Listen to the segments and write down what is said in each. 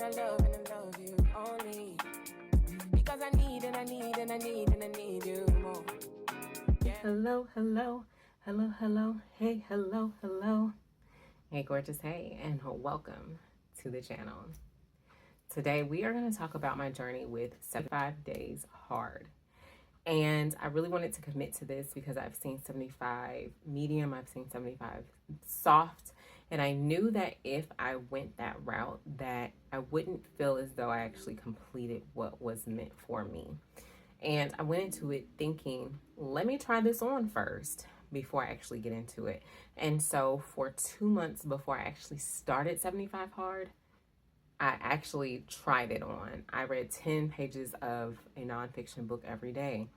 and I love you only. Because I need and I need and I need and I need you more. Yeah. Hello, hello, hello, hello, hey, hello, hello. Hey, gorgeous, hey, and welcome to the channel. Today, we are going to talk about my journey with 75 Days Hard. And I really wanted to commit to this because I've seen 75 medium, I've seen 75 soft, and I knew that if I went that route, that I wouldn't feel as though I actually completed what was meant for me. And I went into it thinking, let me try this on first before I actually get into it. And so for 2 months before I actually started 75 Hard, I actually tried it on. I read 10 pages of a nonfiction book every day.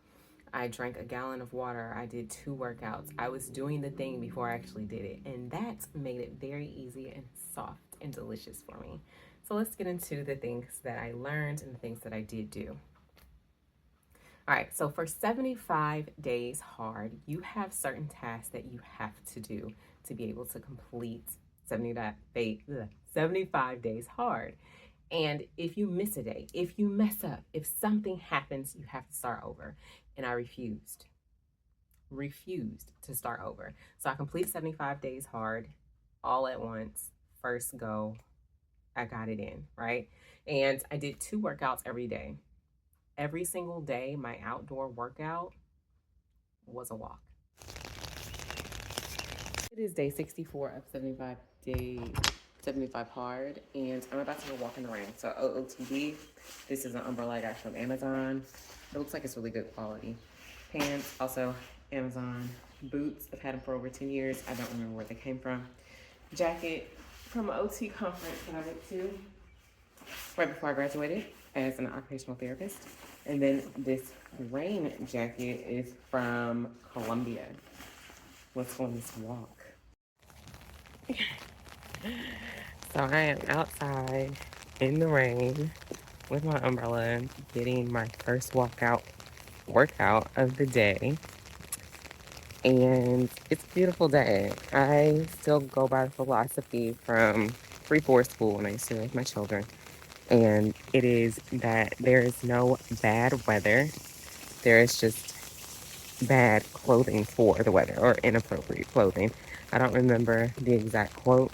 I drank a gallon of water. I did 2 workouts. I was doing the thing before I actually did it. And that made it very easy and soft and delicious for me. So let's get into the things that I learned and the things that I did do. All right, so for 75 Days Hard, you have certain tasks that you have to do to be able to complete 75 Days Hard. And if you miss a day, if you mess up, if something happens, you have to start over. And I refused to start over. So I complete 75 Days Hard all at once, first go. I got it in, right? And I did 2 workouts every day. Every single day, my outdoor workout was a walk. It is day 64 of 75 Hard, and I'm about to go walk in the rain. So OOTD, this is an umbrella I got from Amazon. It looks like it's really good quality. Pants, also Amazon. Boots, I've had them for over 10 years. I don't remember where they came from. Jacket from an OT conference that I went to right before I graduated as an occupational therapist. And then this rain jacket is from Colombia. Let's go on this walk. So I am outside in the rain with my umbrella, getting my first workout of the day. And it's a beautiful day. I still go by the philosophy from free-for school when I used to with my children. And it is that there is no bad weather. There is just bad clothing for the weather, or inappropriate clothing. I don't remember the exact quote,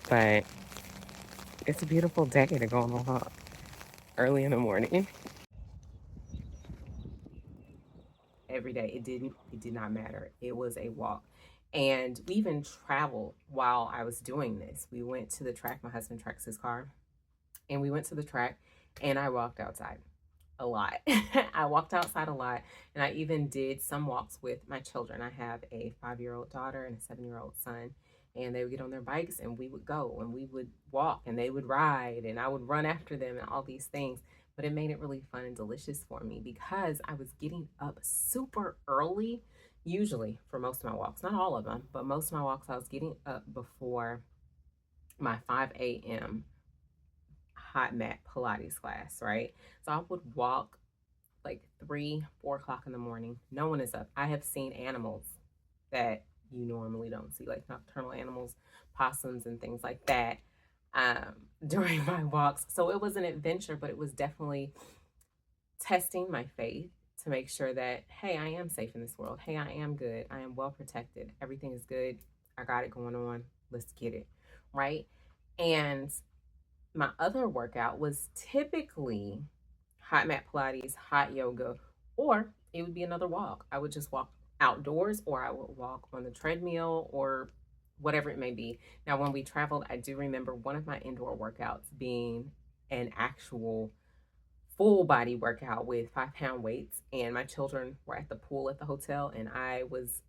but it's a beautiful day to go on a walk early in the morning. Every day, it did not matter. It was a walk. And we even traveled while I was doing this. We went to the track. My husband tracks his car. And we went to the track, and I walked outside a lot. I walked outside a lot, and I even did some walks with my children. I have a 5-year-old daughter and a 7-year-old son, and they would get on their bikes, and we would go, and we would walk, and they would ride, and I would run after them and all these things. But it made it really fun and delicious for me because I was getting up super early, usually for most of my walks. Not all of them, but most of my walks, I was getting up before my 5 a.m. hot mat Pilates class, right? So I would walk like 3-4 o'clock in the morning. No one is up. I have seen animals that you normally don't see, like nocturnal animals, possums and things like that, during my walks. So it was an adventure, but it was definitely testing my faith to make sure that, hey, I am safe in this world. Hey, I am good. I am well protected. Everything is good. I got it going on. Let's get it, right? And my other workout was typically hot mat Pilates, hot yoga, or it would be another walk. I would just walk outdoors, or I would walk on the treadmill, or whatever it may be. Now, when we traveled, I do remember one of my indoor workouts being an actual full body workout with 5-pound weights, and my children were at the pool at the hotel, and I was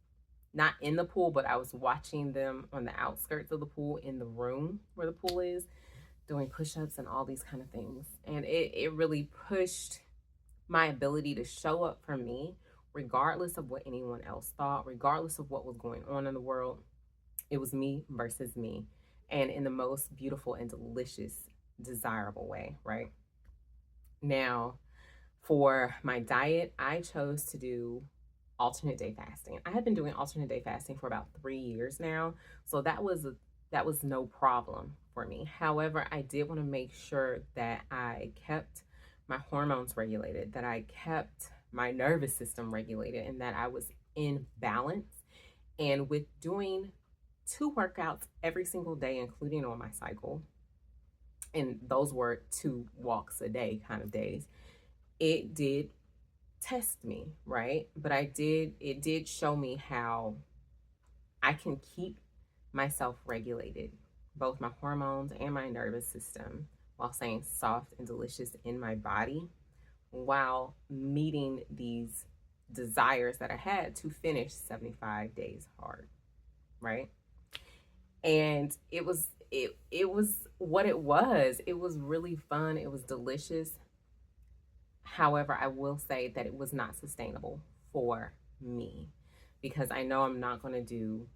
not in the pool, but I was watching them on the outskirts of the pool in the room where the pool is, doing push-ups and all these kind of things. And it really pushed my ability to show up for me, regardless of what anyone else thought, regardless of what was going on in the world. It was me versus me, and in the most beautiful and delicious, desirable way, right? Now, for my diet, I chose to do alternate day fasting. I had been doing alternate day fasting for about 3 years now, so that was no problem for me. However, I did want to make sure that I kept my hormones regulated, that I kept my nervous system regulated, and that I was in balance. And with doing 2 workouts every single day, including on my cycle, and those were 2 walks a day kind of days, it did test me, right? But it did show me how I can keep myself regulated, both my hormones and my nervous system, while staying soft and delicious in my body, while meeting these desires that I had to finish 75 days hard, right? And it was what it was. It was really fun. It was delicious. However, I will say that it was not sustainable for me, because I know I'm not going to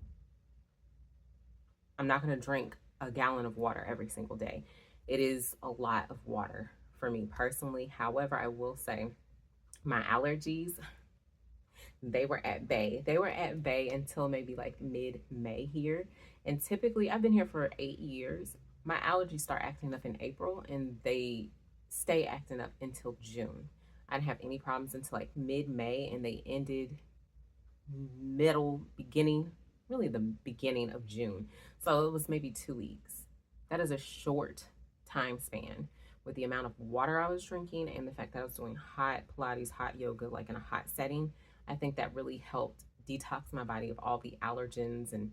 drink a gallon of water every single day. It is a lot of water for me personally. However, I will say my allergies, they were at bay. They were at bay until maybe like mid-May here. And typically, I've been here for 8 years. My allergies start acting up in April and they stay acting up until June. I didn't have any problems until like mid-May, and they ended middle, beginning, really the beginning of June. So it was maybe 2 weeks. That is a short time span with the amount of water I was drinking and the fact that I was doing hot Pilates, hot yoga, like in a hot setting. I think that really helped detox my body of all the allergens and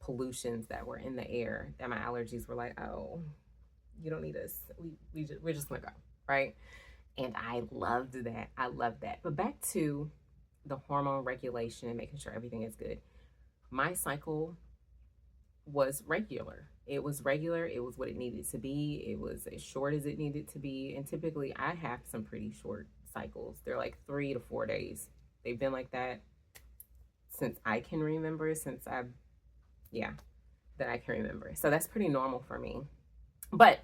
pollutions that were in the air, that my allergies were like, oh, you don't need us. We're just gonna go, right? And I loved that. I loved that. But back to the hormone regulation and making sure everything is good. My cycle was regular. It was regular. It was what it needed to be. It was as short as it needed to be. And typically, I have some pretty short cycles. They're like 3 to 4 days. They've been like that since I can remember, that I can remember. So that's pretty normal for me. But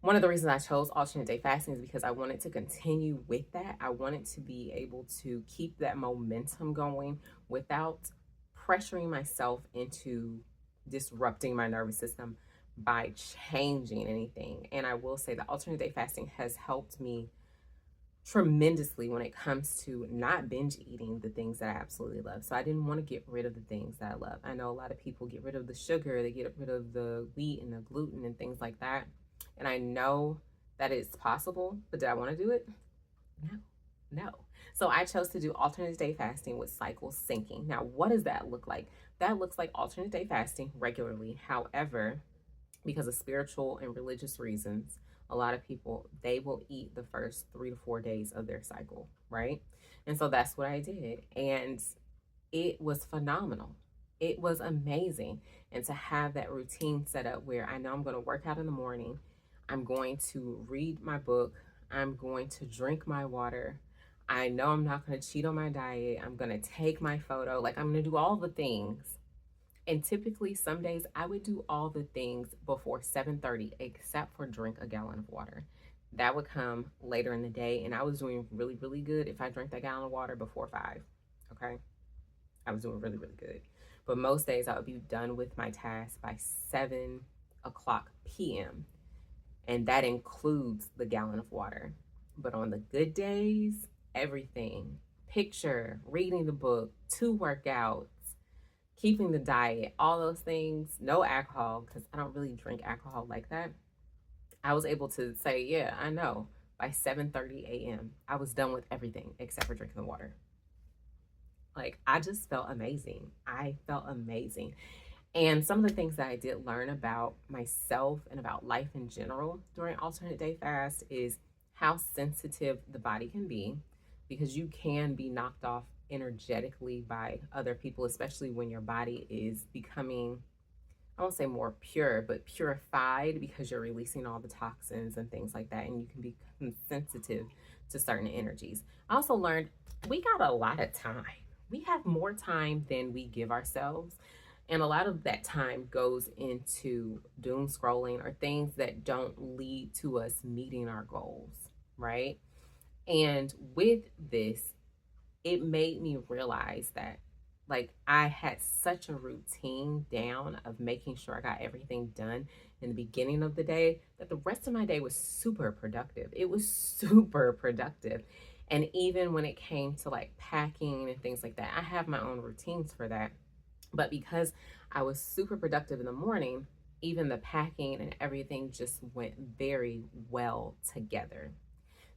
one of the reasons I chose alternate day fasting is because I wanted to continue with that. I wanted to be able to keep that momentum going without pressuring myself into disrupting my nervous system by changing anything. And I will say that alternate day fasting has helped me tremendously when it comes to not binge eating the things that I absolutely love. So I didn't want to get rid of the things that I love. I know a lot of people get rid of the sugar, they get rid of the wheat and the gluten and things like that. And I know that it's possible, but did I want to do it? No. So I chose to do alternate day fasting with cycle syncing. Now, what does that look like? That looks like alternate day fasting regularly. However, because of spiritual and religious reasons, a lot of people, they will eat the first 3 to 4 days of their cycle, right? And so that's what I did. And it was phenomenal. It was amazing. And to have that routine set up where I know I'm going to work out in the morning, I'm going to read my book, I'm going to drink my water, I know I'm not going to cheat on my diet, I'm going to take my photo, like I'm going to do all the things. And typically some days I would do all the things before 7:30 except for drink a gallon of water. That would come later in the day, and I was doing really, really good if I drank that gallon of water before 5. Okay? I was doing really, really good. But most days I would be done with my task by 7 o'clock p.m. And that includes the gallon of water. But on the good days, everything. Picture, reading the book, 2 workouts, keeping the diet, all those things, no alcohol, because I don't really drink alcohol like that. I was able to say, yeah, I know, by 7:30 a.m., I was done with everything except for drinking the water. Like, I just felt amazing. I felt amazing. And some of the things that I did learn about myself and about life in general during alternate day fast is how sensitive the body can be, because you can be knocked off energetically by other people, especially when your body is becoming, I won't say more pure, but purified, because you're releasing all the toxins and things like that, and you can become sensitive to certain energies. I also learned we got a lot of time. We have more time than we give ourselves. And a lot of that time goes into doom scrolling or things that don't lead to us meeting our goals, right? And with this, it made me realize that Like, I had such a routine down of making sure I got everything done in the beginning of the day that the rest of my day was super productive. It was super productive. And even when it came to like packing and things like that, I have my own routines for that. But because I was super productive in the morning, even the packing and everything just went very well together.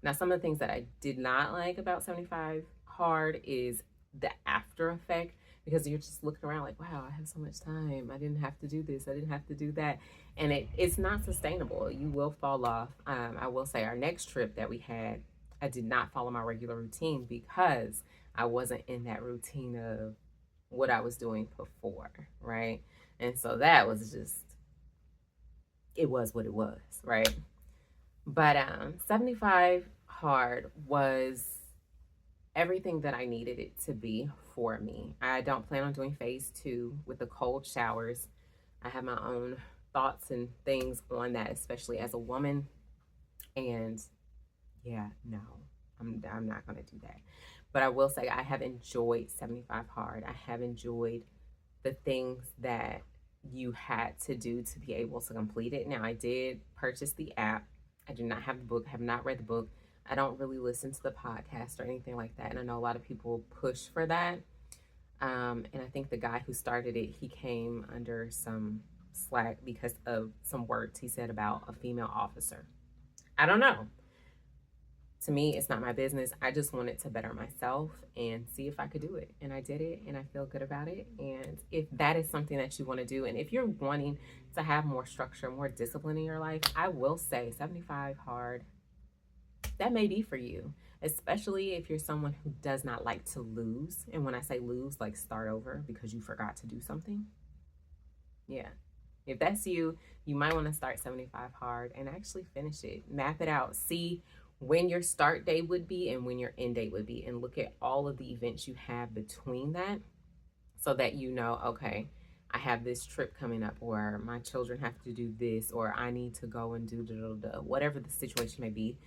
Now, some of the things that I did not like about 75 hard is the after effect, because you're just looking around like, wow, I have so much time. I didn't have to do this. I didn't have to do that. And it's not sustainable. You will fall off. I will say our next trip that we had, I did not follow my regular routine because I wasn't in that routine of what I was doing before, right? And so that was just, it was what it was, right? But 75 hard was everything that I needed it to be for me. I don't plan on doing phase 2 with the cold showers. I have my own thoughts and things on that, especially as a woman. And yeah, no, I'm not going to do that. But I will say I have enjoyed 75 hard. I have enjoyed the things that you had to do to be able to complete it. Now, I did purchase the app. I do not have the book, have not read the book. I don't really listen to the podcast or anything like that. And I know a lot of people push for that. And I think the guy who started it, he came under some slack because of some words he said about a female officer. I don't know. To me, it's not my business. I just wanted to better myself and see if I could do it. And I did it, and I feel good about it. And if that is something that you want to do, and if you're wanting to have more structure, more discipline in your life, I will say 75 hard, that may be for you, especially if you're someone who does not like to lose. And when I say lose, like start over because you forgot to do something. Yeah. If that's you, you might want to start 75 hard and actually finish it. Map it out. See when your start date would be and when your end date would be, and look at all of the events you have between that so that you know, okay, I have this trip coming up, or my children have to do this, or I need to go and do whatever the situation may be.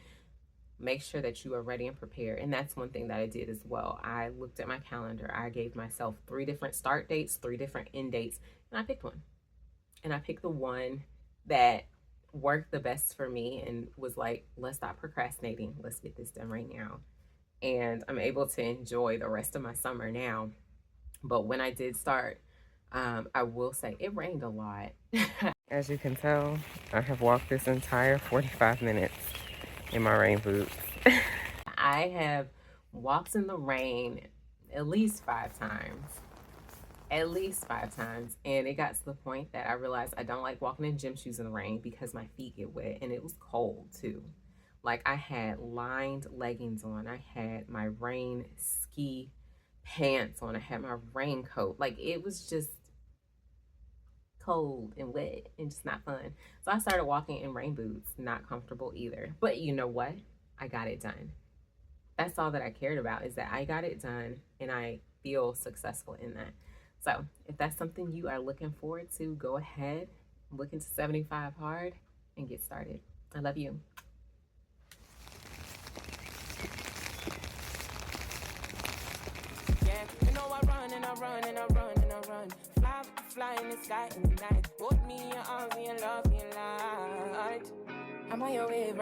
Make sure that you are ready and prepared. And that's one thing that I did as well. I looked at my calendar. I gave myself 3 different start dates, 3 different end dates, and I picked one. And I picked the one that worked the best for me and was like, let's stop procrastinating. Let's get this done right now. And I'm able to enjoy the rest of my summer now. But when I did start, I will say it rained a lot. As you can tell, I have walked this entire 45 minutes in my rain boots. I have walked in the rain at least 5 times. At least 5 times. And it got to the point that I realized I don't like walking in gym shoes in the rain because my feet get wet, and it was cold too. Like, I had lined leggings on. I had my rain ski pants on. I had my raincoat. Like, it was just cold and wet and just not fun. So I started walking in rain boots, not comfortable either. But you know what? I got it done. That's all that I cared about, is that I got it done and I feel successful in that. So if that's something you are looking forward to, go ahead, look into 75 hard and get started. I love you. Yeah, you know I run and I run and I run and I run. Fly in the sky in the night. Put me in your arms and your love me light. I'm on your way.